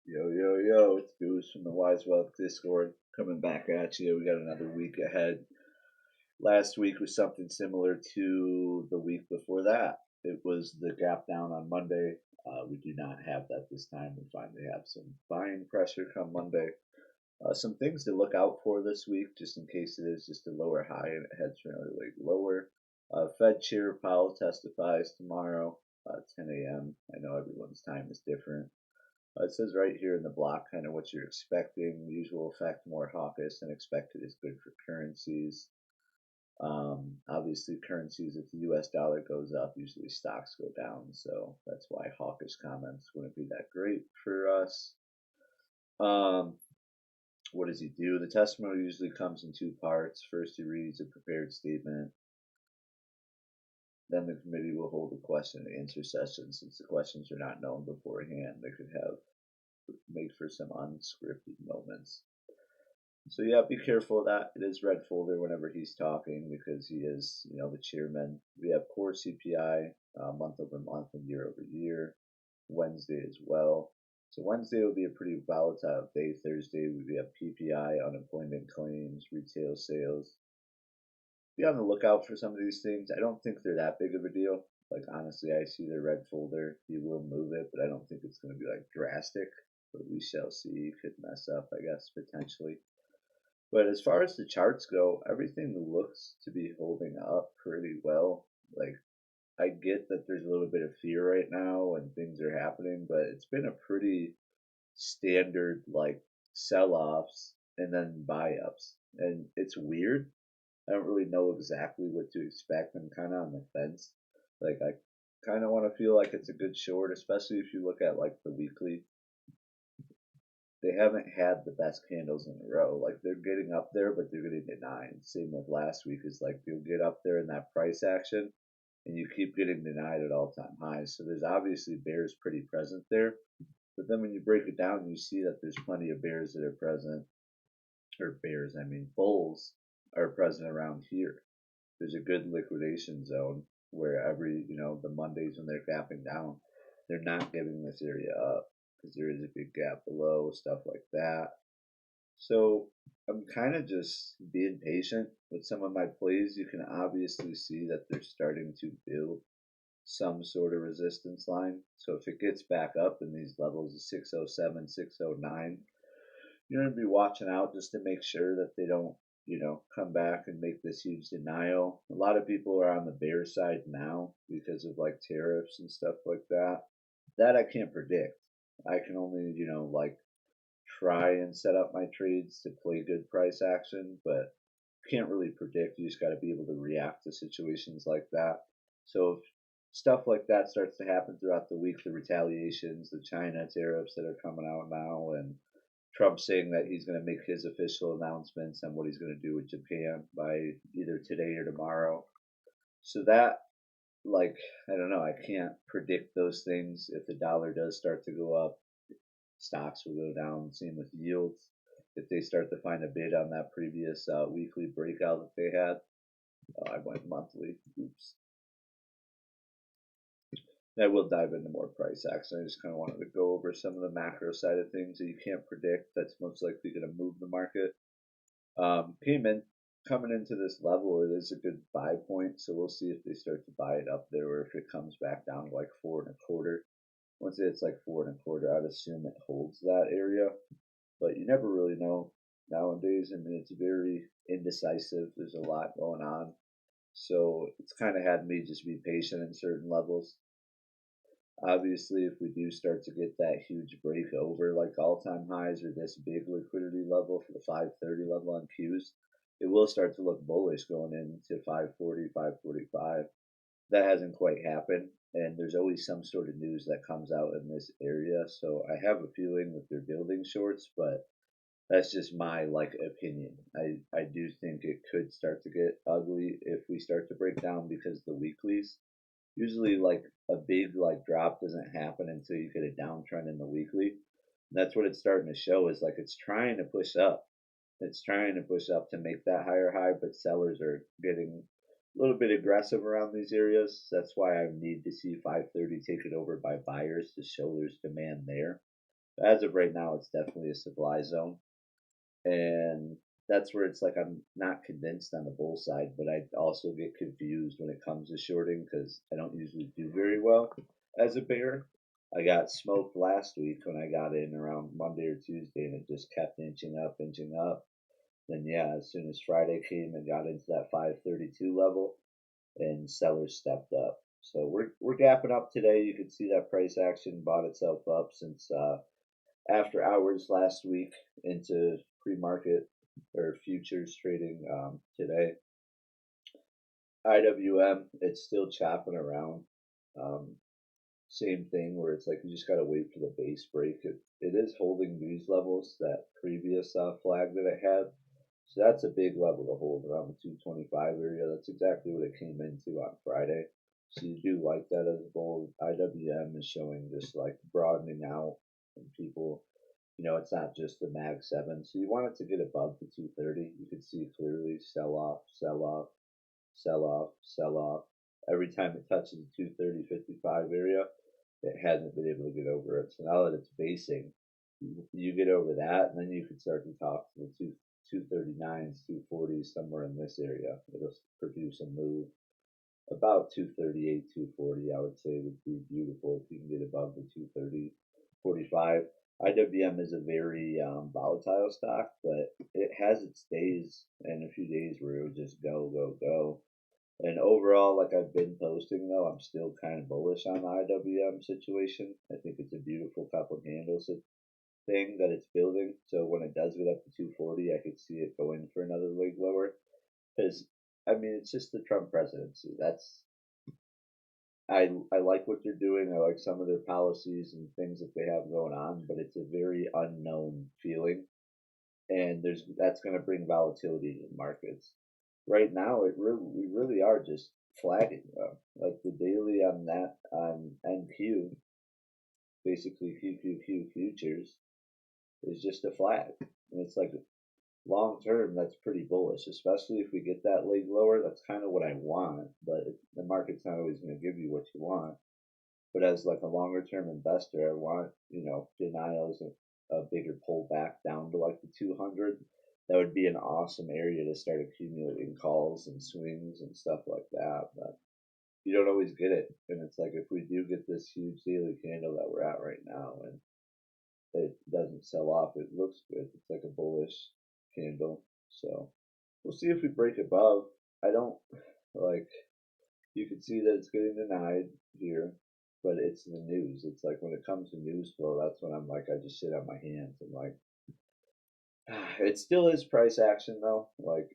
Yo, yo, yo, it's Goose from the Wise Wealth Discord coming back at you. We got another week ahead. Last week was something similar to the week before that. It was the gap down on Monday. We do not have that this time. We finally have some buying pressure come Monday. Some things to look out for this week, just in case it is just a lower high and it heads really lower. Fed Chair Powell testifies tomorrow, 10 a.m. I know everyone's time is different. It says right here in the block kind of what you're expecting. Usual effect more hawkish than expected is good for currencies. Obviously, currencies, if the US dollar goes up, usually stocks go down. So that's why hawkish comments wouldn't be that great for us. Um, what does he do? The testimony usually comes in two parts. First, he reads a prepared statement. Then the committee will hold a question and answer session. Since the questions are not known beforehand, they could have make for some unscripted moments. So yeah, be careful of that. It is red folder whenever he's talking because he is, the chairman. We have core CPI month over month and year over year. Wednesday as well. So Wednesday will be a pretty volatile day. Thursday we have PPI, unemployment claims, retail sales. Be on the lookout for some of these things. I don't think they're that big of a deal. Like honestly, I see the red folder. He will move it, but I don't think it's going to be like drastic. But we shall see. Could mess up, I guess, potentially. But as far as the charts go, everything looks to be holding up pretty well. Like, I get that there's a little bit of fear right now and things are happening, but it's been a pretty standard, like, sell offs and then buy ups. And it's weird. I don't really know exactly what to expect. I'm kind of on the fence. Like, I kind of want to feel like it's a good short, especially if you look at, like, the weekly. They haven't had the best candles in a row. Like they're getting up there, but they're getting denied. Same with last week is like you'll get up there in that price action and you keep getting denied at all time highs. So there's obviously bears pretty present there. But then when you break it down, you see that there's plenty of bears that are present, or bears, I mean, bulls are present around here. There's a good liquidation zone where the Mondays when they're gapping down, they're not giving this area up because there is a big gap below, stuff like that. So I'm kind of just being patient with some of my plays. You can obviously see that they're starting to build some sort of resistance line. So if it gets back up in these levels of 607, 609, you're going to be watching out just to make sure that they don't, come back and make this huge denial. A lot of people are on the bear side now because of like tariffs and stuff like that. That I can't predict. I can only, like try and set up my trades to play good price action, but can't really predict. You just got to be able to react to situations like that. So if stuff like that starts to happen throughout the week, the retaliations, the China tariffs that are coming out now, and Trump saying that he's going to make his official announcements on what he's going to do with Japan by either today or tomorrow. So that, like, I don't know, I can't predict those things. If the dollar does start to go up, stocks will go down. Same with yields. If they start to find a bid on that previous weekly breakout that they had, I went monthly. Oops. I will dive into more price action. I just kind of wanted to go over some of the macro side of things that you can't predict. That's most likely going to move the market. Came in coming into this level, it is a good buy point. So we'll see if they start to buy it up there or if it comes back down to like 4.25. Once it's like 4.25, I'd assume it holds that area. But you never really know nowadays. I mean, it's very indecisive. There's a lot going on. So it's kind of had me just be patient in certain levels. Obviously, if we do start to get that huge break over like all-time highs or this big liquidity level for the 530 level on Qs, it will start to look bullish going into 540, 545. That hasn't quite happened, and there's always some sort of news that comes out in this area. So I have a feeling that they're building shorts, but that's just my like opinion. I do think it could start to get ugly if we start to break down because the weeklies usually like a big like drop doesn't happen until you get a downtrend in the weekly. And that's what it's starting to show is like it's trying to push up. It's trying to push up to make that higher high, but sellers are getting a little bit aggressive around these areas. That's why I need to see 530 taken over by buyers to show there's demand there. As of right now, it's definitely a supply zone, and that's where it's like I'm not convinced on the bull side, but I also get confused when it comes to shorting because I don't usually do very well as a bear. I got smoked last week when I got in around Monday or Tuesday, and it just kept inching up, inching up. Then yeah, as soon as Friday came and got into that 532 level, and sellers stepped up. So we're gapping up today. You can see that price action bought itself up since after hours last week into pre-market or futures trading today. IWM, it's still chopping around. Um, Same thing where it's like you just gotta wait for the base break. It is holding these levels, that previous flag that it had. So that's a big level to hold around the 225 area. That's exactly what it came into on Friday. So you do like that as a bull. IWM is showing just like broadening out, and people, it's not just the Mag 7. So you want it to get above the 230. You can see clearly sell off, sell off, sell off, sell off. Every time it touches the 230.55 area, it hasn't been able to get over it. So now that it's basing, you get over that, and then you can start to talk to the 239s, 240s, somewhere in this area. It'll produce a move about 238, 240. I would say would be beautiful if you can get above the 230, 45. IWM is a very volatile stock, but it has its days and a few days where it would just go, go, go. And overall, like I've been posting though, I'm still kind of bullish on the IWM situation. I think it's a beautiful cup of handles thing that it's building. So when it does get up to 240, I could see it going for another leg lower. Because I mean, it's just the Trump presidency. I like what they're doing. I like some of their policies and things that they have going on, but it's a very unknown feeling, and that's going to bring volatility to the markets. Right now, we really are just flagging though. Like the daily on that on NQ, basically QQQ futures is just a flag, and it's like long term that's pretty bullish, especially if we get that leg lower. That's kind of what I want, but the market's not always going to give you what you want. But as like a longer term investor, I want, denials of a bigger pullback down to like the 200. That would be an awesome area to start accumulating calls and swings and stuff like that. But you don't always get it. And it's like if we do get this huge daily candle that we're at right now and it doesn't sell off, it looks good. It's like a bullish candle. So we'll see if we break above. I don't like, you can see that it's getting denied here, but it's the news. It's like when it comes to news flow, that's when I'm like, I just sit on my hands. I'm like, it still is price action though. Like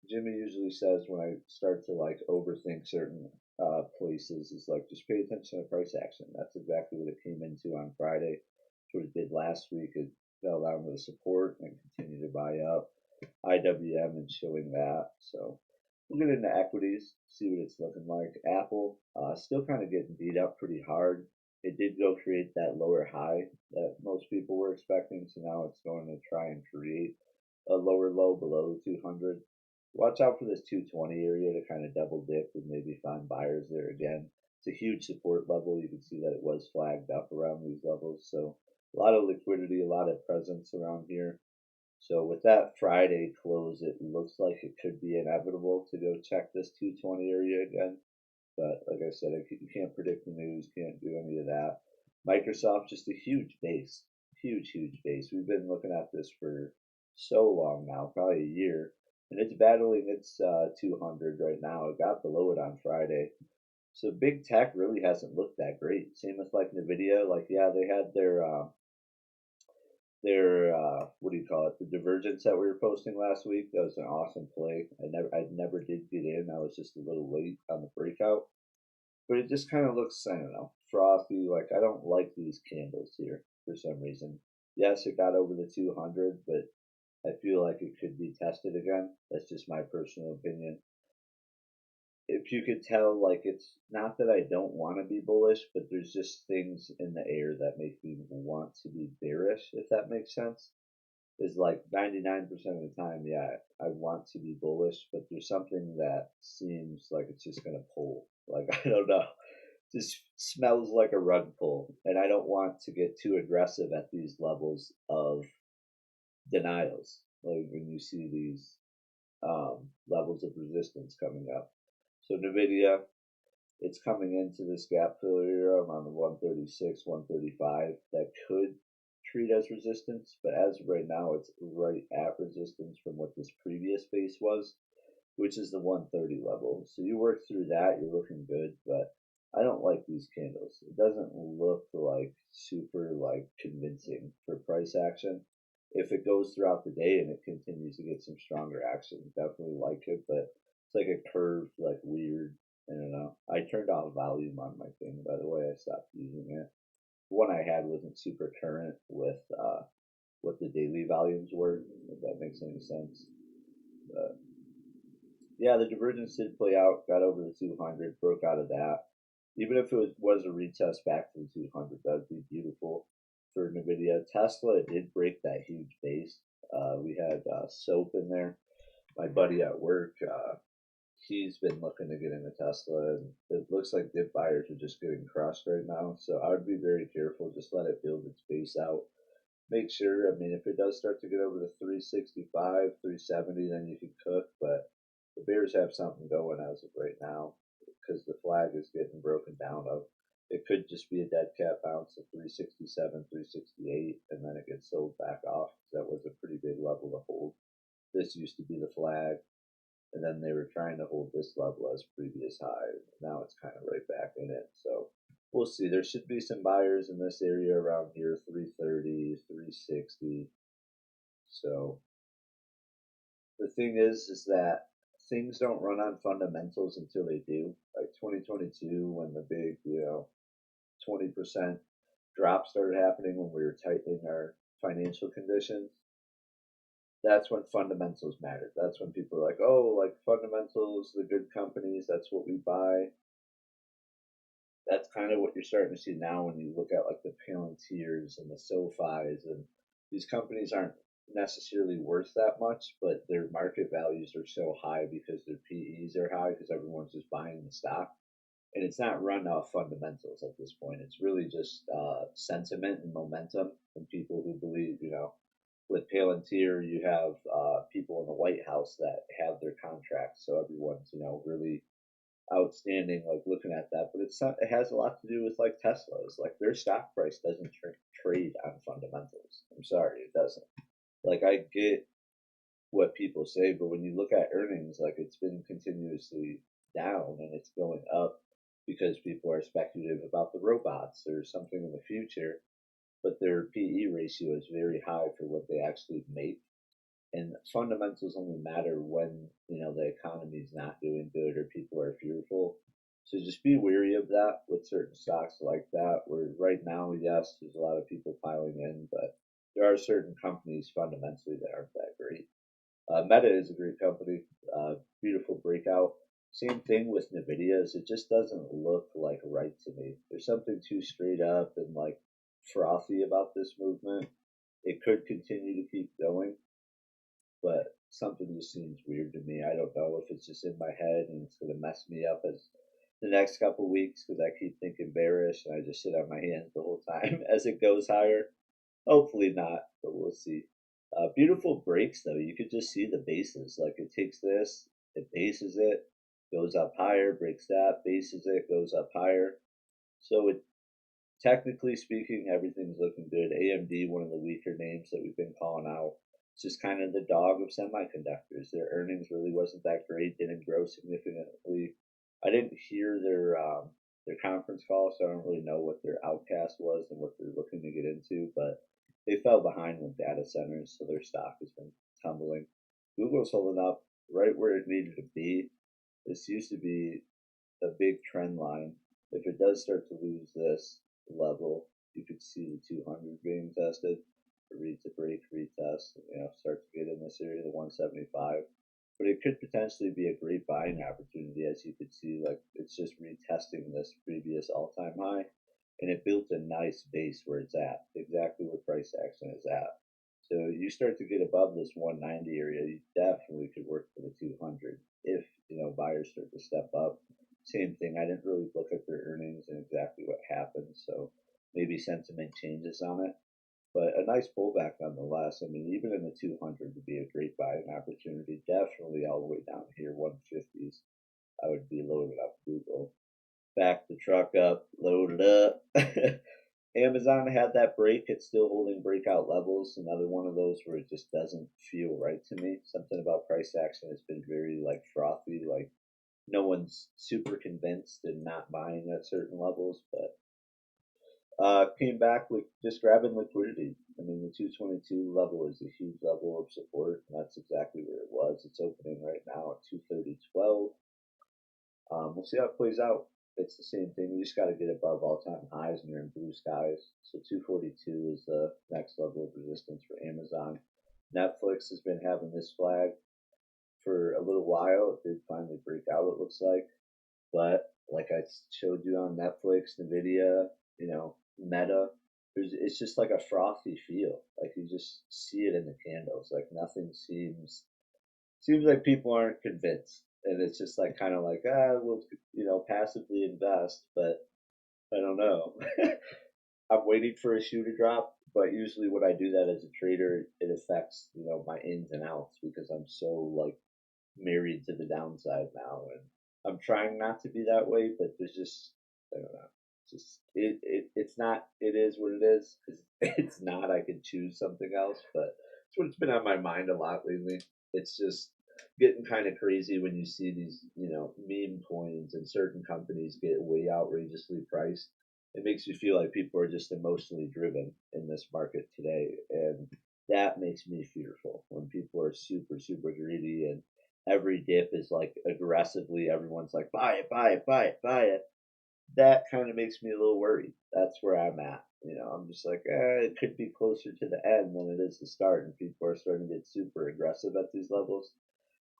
Jimmy usually says when I start to like overthink certain places, is like just pay attention to price action. That's exactly what it came into on Friday. That's what it did last week. It fell down to the support and continued to buy up. IWM is showing that. So we'll get into equities, see what it's looking like. Apple still kind of getting beat up pretty hard. It did go create that lower high that most people were expecting, so now it's going to try and create a lower low below 200. Watch out for this 220 area to kind of double dip and maybe find buyers there again. It's a huge support level. You can see that it was flagged up around these levels, so a lot of liquidity, a lot of presence around here. So with that Friday close, it looks like it could be inevitable to go check this 220 area again. But like I said, you can't predict the news, can't do any of that. Microsoft, just a huge base, huge, huge base. We've been looking at this for so long now, probably a year, and it's battling its 200 right now. It got below it on Friday. So big tech really hasn't looked that great. Same with like Nvidia. Like yeah, they had their what do you call it, the divergence that we were posting last week. That was an awesome play. I never did get in. I was just a little late on the breakout, but it just kind of looks, I don't know, frothy. Like I don't like these candles here for some reason. Yes, it got over the 200, but I feel like it could be tested again. That's just my personal opinion. If you could tell, like it's not that I don't want to be bullish, but there's just things in the air that make me want to be bearish, if that makes sense. Is like 99% of the time, yeah, I want to be bullish, but there's something that seems like it's just gonna pull. Like I don't know. This smells like a rug pull, and I don't want to get too aggressive at these levels of denials. Like when you see these levels of resistance coming up. So NVIDIA, it's coming into this gap fill area around the 136, 135 that could treat as resistance, but as of right now, it's right at resistance from what this previous base was, which is the 130 level. So you work through that, you're looking good, but I don't like these candles. It doesn't look like super like convincing for price action. If it goes throughout the day and it continues to get some stronger action, definitely like it, but it's like a curved, like weird. I don't know. I turned off volume on my thing, by the way. I stopped using it. The one I had wasn't super current with what the daily volumes were, if that makes any sense. But yeah, the divergence did play out, got over the 200, broke out of that. Even if it was a retest back to the 200, that would be beautiful for NVIDIA. Tesla did break that huge base. We had Soap in there. My buddy at work, he's been looking to get into Tesla, and it looks like dip buyers are just getting crushed right now. So I would be very careful. Just let it build its base out. Make sure, I mean, if it does start to get over the 365, 370, then you can cook. But the Bears have something going as of right now because the flag is getting broken down of. It could just be a dead cat bounce at 367, 368, and then it gets sold back off. That was a pretty big level to hold. This used to be the flag, and then they were trying to hold this level as previous high. Now it's kind of right back in it. So we'll see. There should be some buyers in this area around here, 330, 360. So the thing is that things don't run on fundamentals until they do. Like 2022, when the big, 20% drop started happening when we were tightening our financial conditions, that's when fundamentals mattered. That's when people are like, oh, like fundamentals, the good companies, that's what we buy. That's kind of what you're starting to see now when you look at like the Palantirs and the SoFis, and these companies aren't necessarily worth that much, but their market values are so high because their PEs are high because everyone's just buying the stock. And it's not run off fundamentals at this point. It's really just sentiment and momentum from people who believe, with Palantir, you have people in the White House that have their contracts, so everyone's really outstanding, like looking at that. But it's not. It has a lot to do with like Tesla's. Like their stock price doesn't trade on fundamentals. I'm sorry, it doesn't. Like I get what people say, but when you look at earnings, like it's been continuously down and it's going up because people are speculative about the robots or something in the future, but their PE ratio is very high for what they actually make. And fundamentals only matter when the economy is not doing good or people are fearful. So just be wary of that with certain stocks like that. Where right now, yes, there's a lot of people piling in, but there are certain companies fundamentally that aren't that great. Meta is a great company, beautiful breakout. Same thing with Nvidia, is it just doesn't look like right to me. There's something too straight up and like frothy about this movement. It could continue to keep going, but something just seems weird to me. I don't know if it's just in my head and it's going to mess me up as the next couple of weeks because I keep thinking bearish and I just sit on my hands the whole time as it goes higher. Hopefully not, but we'll see. Beautiful breaks though. You could just see the bases. Like it takes this, it bases it, goes up higher, breaks that, bases it, goes up higher. So it technically speaking, everything's looking good. AMD, one of the weaker names that we've been calling out. It's just kind of the dog of semiconductors. Their earnings really wasn't that great, didn't grow significantly. I didn't hear their conference call, so I don't really know what their outcast was and what they're looking to get into, but they fell behind with data centers, so their stock has been tumbling. Google's holding up right where it needed to be. This used to be a big trend line. If it does start to lose this level, you could see the 200 being tested, read to break, retest, start to get in this area, the 175. But it could potentially be a great buying opportunity, as you could see, like it's just retesting this previous all-time high, and it built a nice base where it's at, exactly where price action is at. So you start to get above this 190 area, you definitely could work for the 200 if buyers start to step up. same thing. I didn't really look at their earnings and exactly what happened, so maybe sentiment changes on it. But a nice pullback nonetheless. I mean, even in the 200 would be a great buying opportunity. Definitely all the way down here, 150s. I would be loaded up Google. Back the truck up, load it up. Amazon had that break. It's still holding breakout levels. Another one of those where it just doesn't feel right to me. Something about price action has been very like frothy. Like no one's super convinced and not buying at certain levels, but came back with just grabbing liquidity. I mean, the 222 level is a huge level of support, and that's exactly where it was. It's opening right now at 230.12. We'll see how it plays out. It's the same thing. You just got to get above all-time highs and you're in blue skies. So 242 is the next level of resistance for Amazon. Netflix has been having this flag for a little while. It did finally break out, it looks like. But like I showed you on Netflix, Nvidia, Meta, it's just like a frothy feel. Like you just see it in the candles. Like nothing seems like people aren't convinced, and it's just like kind of like we'll passively invest, but I don't know. I'm waiting for a shoe to drop, but usually when I do that as a trader, it affects my ins and outs because I'm so like married to the downside now, and I'm trying not to be that way, but there's just I don't know. Just it's not. It is what it is because it's not. I could choose something else, but it's what's been on my mind a lot lately. It's just getting kind of crazy when you see these meme coins and certain companies get way outrageously priced. It makes you feel like people are just emotionally driven in this market today, and that makes me fearful when people are super super greedy and every dip is like aggressively everyone's like buy it, buy it, buy it, buy it. That kind of makes me a little worried. That's where I'm at. I'm just like, it could be closer to the end than it is the start, and people are starting to get super aggressive at these levels.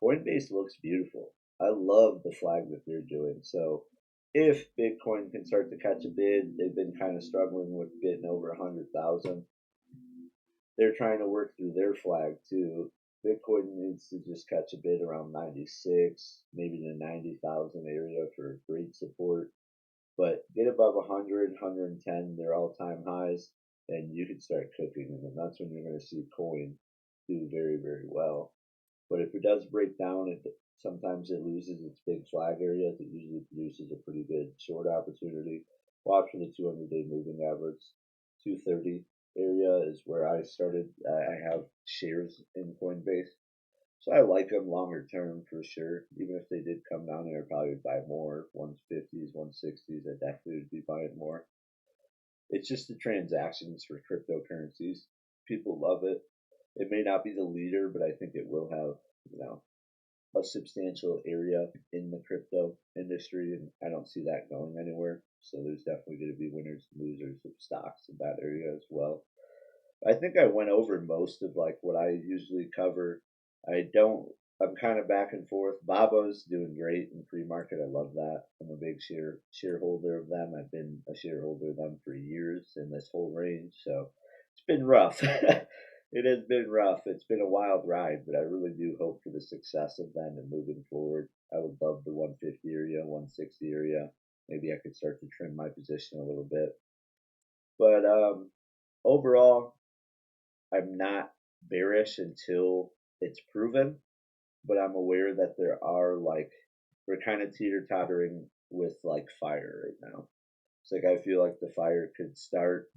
Coinbase looks beautiful. I love the flag that they're doing. So if Bitcoin can start to catch a bid, they've been kind of struggling with getting over 100,000. They're trying to work through their flag too. Bitcoin needs to just catch a bid around 96, maybe the 90,000 area for great support. But get above 100, 110, their all-time highs, and you can start cooking. And then that's when you're going to see coin do very, very well. But if it does break down, sometimes it loses its big flag area. It usually produces a pretty good short opportunity. Watch for the 200-day moving average. 230 area is where I started. I have shares in Coinbase. So I like them longer term for sure. Even if they did come down there, I probably would buy more. 150s, 160s, I definitely would be buying more. It's just the transactions for cryptocurrencies. People love it. It may not be the leader, but I think it will have, a substantial area in the crypto industry, and I don't see that going anywhere. So there's definitely going to be winners and losers of stocks in that area as well. I think I went over most of like what I usually cover. I don't. I'm kind of back and forth. Baba's doing great in pre-market. I love that. I'm a big shareholder of them. I've been a shareholder of them for years in this whole range. So it's been rough. It has been rough. It's been a wild ride, but I really do hope for the success of them and moving forward. I would love the 150 area, 160 area. Maybe I could start to trim my position a little bit. But overall, I'm not bearish until it's proven, but I'm aware that there are like we're kind of teeter tottering with like fire right now. It's like I feel like the fire could start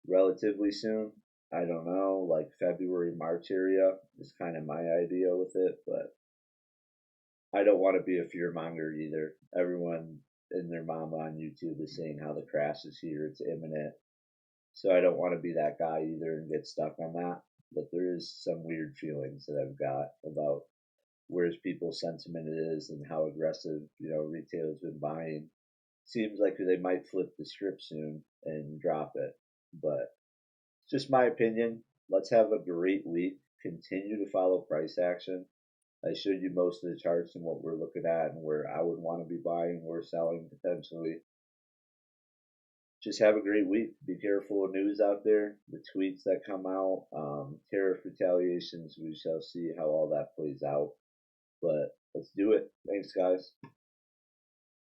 relatively soon. I don't know, like February, March area is kind of my idea with it, but I don't want to be a fear monger either. Everyone and their mama on YouTube is saying how the crash is here, it's imminent. So I don't want to be that guy either and get stuck on that. But there is some weird feelings that I've got about where's people's sentiment is and how aggressive, retail's been buying. Seems like they might flip the script soon and drop it. But it's just my opinion. Let's have a great week. Continue to follow price action. I showed you most of the charts and what we're looking at and where I would want to be buying or selling potentially. Just have a great week. Be careful of news out there, the tweets that come out, tariff retaliations. We shall see how all that plays out. But let's do it. Thanks, guys.